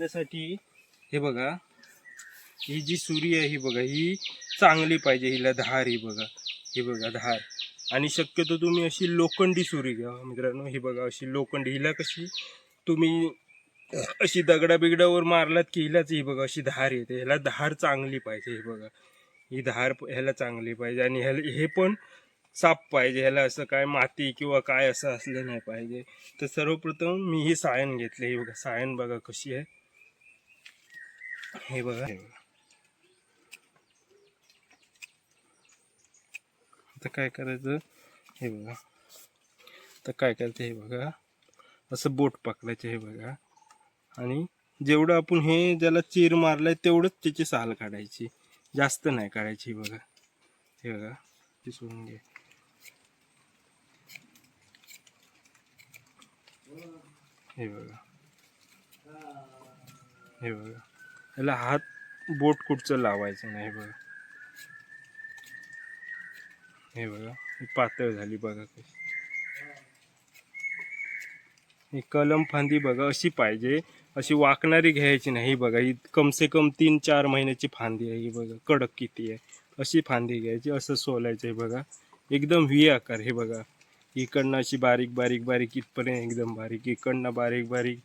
त्यासाठी हे बघा, ही जी सुरी आहे ही बघा, ही चांगली पाहिजे, हिला धार ही बघा, ही बघा धार. आणि शक्यतो तुम्ही अशी लोखंडी सुरी घ्या मित्रांनो. ही बघा अशी लोखंडी, हिला कशी तुम्ही अशी दगडा बिगडावर मारलात की हिलाच ही बघा अशी धार येते. ह्याला धार चांगली पाहिजे. हे बघा ही धार ह्याला चांगली पाहिजे. आणि ह्याला हे पण साफ पाहिजे, ह्याला असं काय माती किंवा काय असं असलं नाही पाहिजे. तर सर्वप्रथम मी ही सायन घेतली. हे बघा सायन बघा कशी आहे, हे बघा. आता काय करायचं, हे बघा आता काय करायचं, हे बघा असं बोट पकडायचं, हे बघा. आणि जेवढं आपण हे ज्याला चीर मारलाय तेवढंच त्याची साल काढायची, जास्त नाही काढायची. बघा हे बघा, ती सोडून घे. हे बघा, हे बघा याला हात बोट कुठचं लावायचं नाही. बघा हे बघा, ही पातळ झाली बघा कशी. ही कलम फांदी बघा अशी पाहिजे, अशी वाकणारी घ्यायची नाही. बघा ही कम से कम 3-4 महिन्याची फांदी आहे. ही बघा कडक किती आहे, अशी फांदी घ्यायची, असं सोलायचं. आहे बघा एकदम व्ही आकार. हे बघा इकडनं अशी बारीक बारीक बारीक इथपर्यंत एकदम बारीक, इकडनं बारीक बारीक.